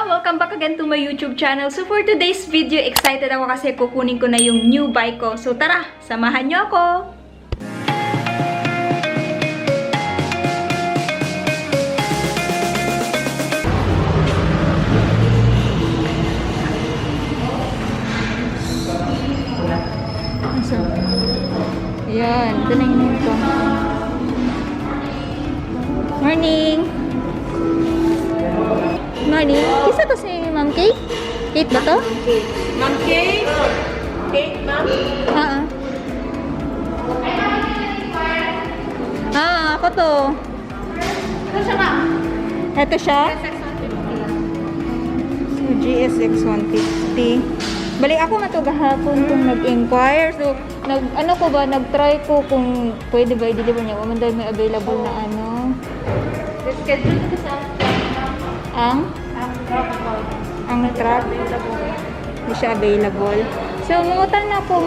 Welcome back again to my YouTube channel. So for today's video, excited ako kasi kukunin ko na yung new bike ko. So tara, samahan nyo ako! So, ayan, ito na yung nito. Morning! Morning. Kisa to si Ma'am Kate? Kate ba to? Ma'am Kate? Kate, ma'am? Ako to. Ano siya, ma'am? Ito siya? So, GSX 150. Balik ako na to gahapon kung nag-inquire. So, nag-try ko kung pwede ba i-deliver niya. Kung may available na ano. Schedule ko sa Ang truck. Hindi siya available. So, mangutan na po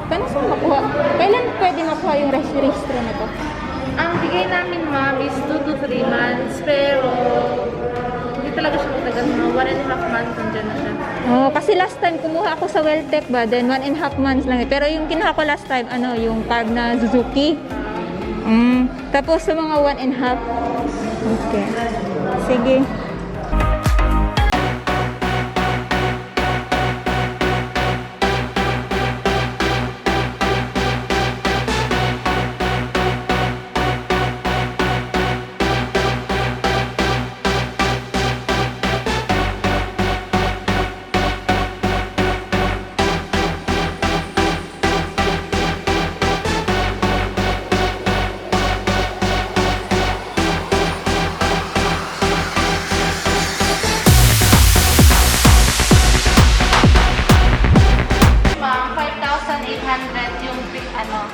paano saan makuha? Kailan pwede makuha yung registro na to? Ang bigay namin, ma'am, is 2 to 3 months. Pero, hindi talaga siya matagal. Mga 1.5 months, nandiyan na siya. Oh, kasi last time kumuha ako sa Welltech ba, then 1.5 months lang. Pero yung kinuha ko last time, yung card na Suzuki. Tapos sa mga 1.5. Okay. Sige.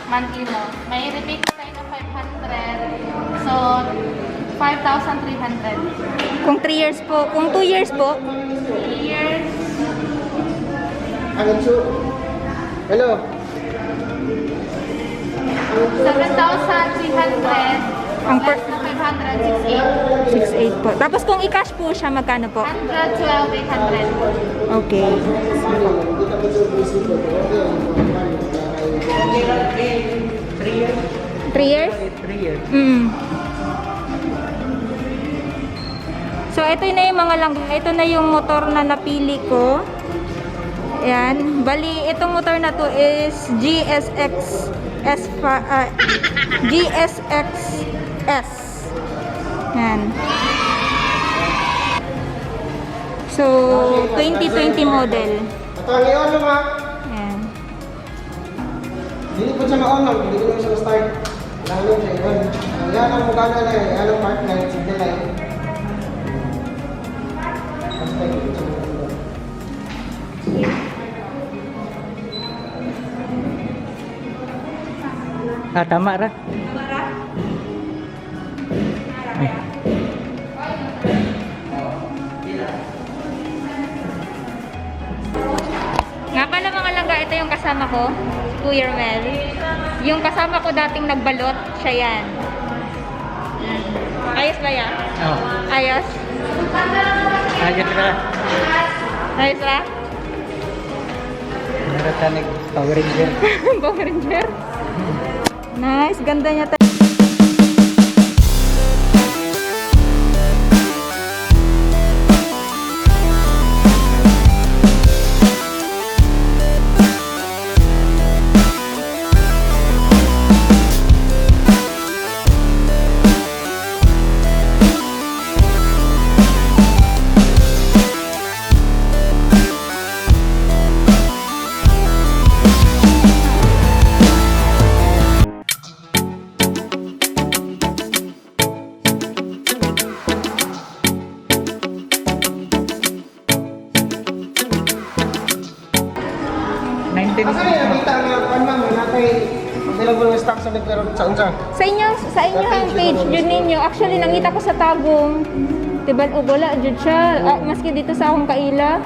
Monthly mo. May rebate na tayo ng 500. So, 5,300. Kung 3 years po, kung 2 years po, 3 years. Hello. 7,300. Ang Less na 500, 6.8 po. Tapos kung i-cash po siya, magkano po? 112,800. Okay. 3 years? 3 years. So, ito na yung ito na yung motor na napili ko. Ayan. Bali, itong motor na to is GSX S. Ayan. So, 2020 model. Patangi on mo, ma. Ayan. Hindi po siya ma-on, hindi ko lang siya ma-start. Lalo siya yun. Yan ang mukha na lang, yan ang park light, signal light. Basta hindi siya ma-on. Tama ra. Nga pala mga langga, ito yung kasama ko, si Kuya Romel. Yung kasama ko dating nagbalot, siya yan. Ayos ba yan? Oh. Ayos? Ayos ra. Ayos ba? Naratanig Power Ranger. Power Ranger? Nice, ganda niya. Kasi nakita nga, ma'am, natay available na stock sa nagkaroon saan siya. Sa inyo ang page yun ninyo. Actually, nangita ko sa tagong. Diba, wala jud siya. Maski dito sa akong kaila,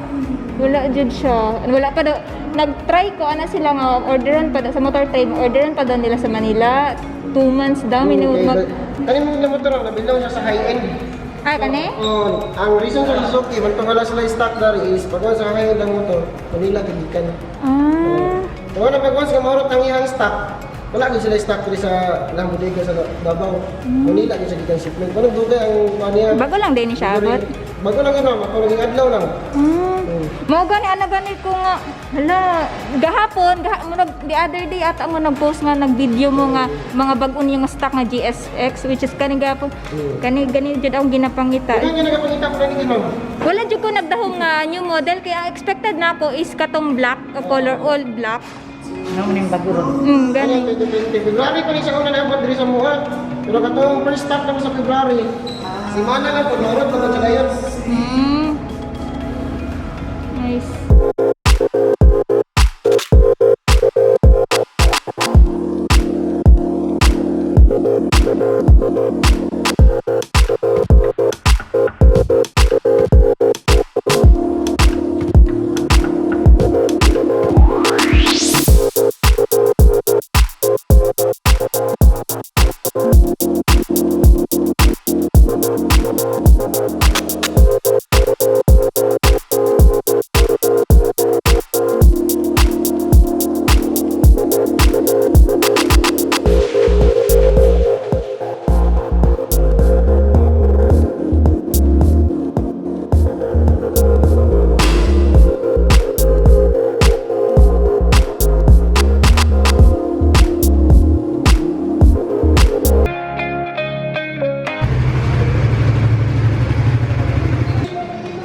wala jud siya. Wala pa daw. Nag-try ko, sila nga, orderan pa sa motor trade, orderan pa daw nila sa Manila. 2 months daw. Kani mo na motor, nabilaw siya sa high-end. Ay, kani? Ang reason sa Suzuki, man wala sila stock dari is pag sa kaya lang motor, Manila gigikan. Ah. Kung ano pag sa mahurot ang iyang stock, wala gid sila stock diri sa ilang bodega sa Davao. Manila gid sa gikan shipment. Kung dugay ang kaniya. Bago lang din ni siya abot. Bago lang yun, matulog yung adlaw lang. Mao gani ana gani ko nga hala gahapon the other day ata mo nag-post nga nag-video mo nga mga bag-on yung stock nga GSX which is kani gahapon kani gani jud akong ginapangita. Kaya nga nagapangita ko na ni ma'am. Wala jud ko nagdahong nga new model kaya ang expected nako is katong black color all black. Ano man yung bago ron? Gani. February pa rin siya una naabot diri sa Muha. Pero katong first stop na sa February. Si Mana lang po, mahurot pa sa ngayon. Nice.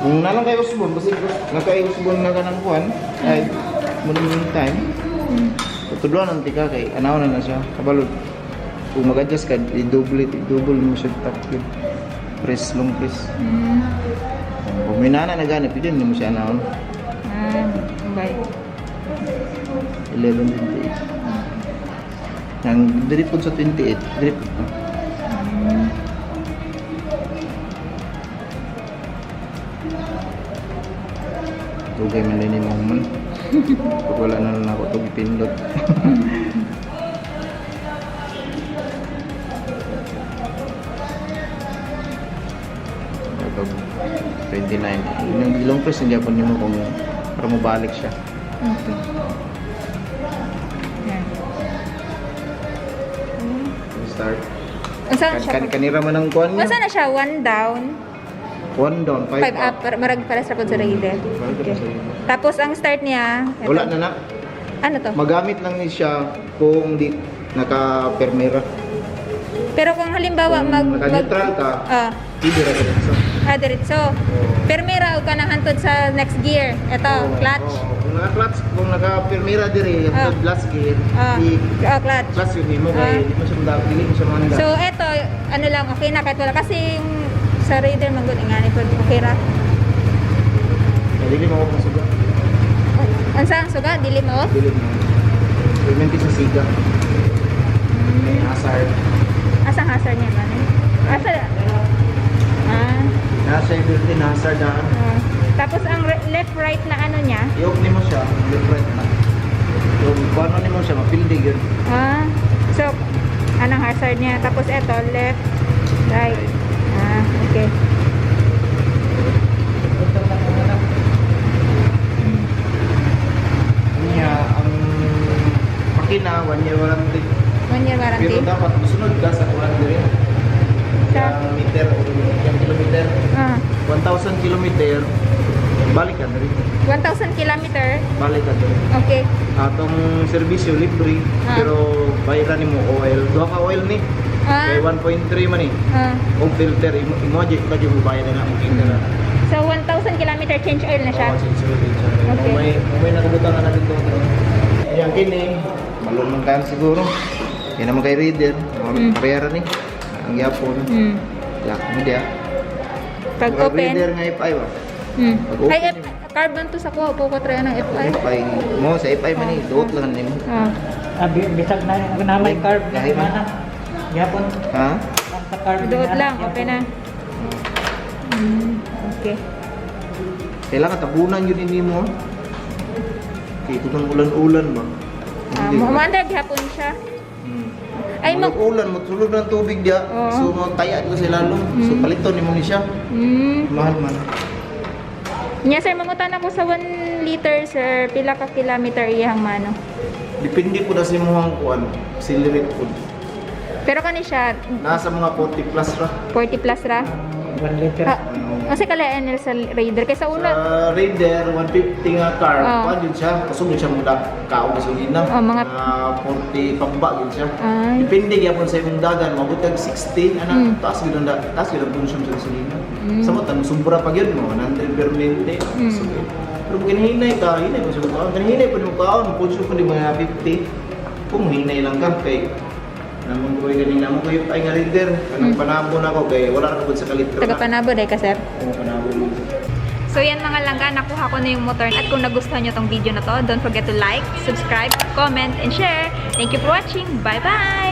Kung nalang kay Usbon, kasi nakay Usbon na kanang kuhan, ay muna time. Tutudluan ang tika kay anaw na siya. Kabalod. Kung mag-adjust ka, i-double mo siya top yun. Press, long press. Kung may nana na gani, pwede mo siya anaw. Bye. 11:28. Yang dripod sa 28, dripod na. Tugay man din yung man. Pag wala na lang ako itong pindot. Ito, 29. Yung ilong press hindi ako nyo kung para mabalik siya. Okay. Yan. Start. Saan siya? Kanira man ang kuhan Masa niya. na siya? 1 down, 1 down, 5 5 up. up. Marag para sa pod sa raider. Okay. Tapos ang start niya, eto. Wala na na. Ano to? Magamit lang ni siya kung di naka-permera. Pero kung halimbawa Naka-neutral ka, hindi ra diretso. diretso. Permira o ka na hantod sa next gear. Ito, clutch. Kung naka-clutch, kung naka-permera dire, yung last gear, Clutch. clutch yun mo kay di mo siya manda, dili mo siya manda. So, eto, ano lang, okay na kahit wala. Kasi sa Raider, manggod, ingani po, okay ra. Dili mo ko suga. Ang saan suga? Dili mo? Dili mo. Payment sa siga. May hazard. Asang hazard niya man eh? Asa? Nasa built-in hazard na. Tapos ang left-right na ano niya? I-off ni mo siya, left right na. Yung kung ano ni mo siya, mapildig yun. So, anong hazard niya? Tapos eto, left, right. Okay. Niya, ang makina, 1 year warranty. 1 year warranty? Pero dapat musunod ka sa warranty rin. Yung meter, yung kilometer. 1,000 kilometer, balik ka na rin. 1,000 kilometer? Balik ka na rin. Okay. Atong serbisyo libre, pero bayaran mo oil. Duha ka oil ni. Kay 1.3 man eh. O filter, emoji ka di mo bayad na ang filter na. So, 1,000 kilometer change oil na siya? Okay. May nakabutan na natin ito. Ayan, kini. Malumang ka siguro. Yan naman kay reader. Bayaran ni. Ang yapon. Yak mo dia. Pag open? Reader nga FI ba? Pag Ay, open carbon to sa kuha po ko try ng FI. FI mo sa FI man eh. Duot lang ni mo. Bisag na namay carb na Kahit mana. Yapon. Ha? Sa carb. Doot lang, okay na. Okay. Kailangan tabunan yun hindi mo. Kaya ito ng ulan-ulan ba? Mumander gihapon siya. Ay, Ay, ulan, matulog ng tubig dia. Oo. So, magtaya ko sila lalo. So, paliton ni mo ni siya. Mahal man. Nya sir, mangutan ako sa 1 liter sir, pila ka kilometer iyang mano. Depende po na sa imong kuan, accelerate po. Pero kani siya Nasa mga 40 plus ra. 40 plus ra. 1 liter. Kasi kalayan nila sa Raider kaysa Sa una. Raider 150 nga car, Oo. pa yun siya. Kasugod siya muna kaong gasolina. Oo, mga- 40 pamba yun siya. Ay. Depende gyapon sa imong dagan, mabutag 16 taas gyud ang taas gyud ang consume sa gasolina. Sa mo tan sumbra pa gyud mo 100 permanente. So, pero kung hinay ka, hinay mo sa kaon. Kan hinay pa mo kaon, consume pa di mga 50. Kung hinay lang ka kay namon ko ganing namon ko yung ay nga Raider. Kanang panabon ako kay wala ra pud sa kalitro. Taga Panabo day ka sir. Oo, panabon. So yan mga langga, nakuha ko na yung motor. At kung nagustuhan nyo tong video na to, don't forget to like, subscribe, comment, and share. Thank you for watching. Bye-bye!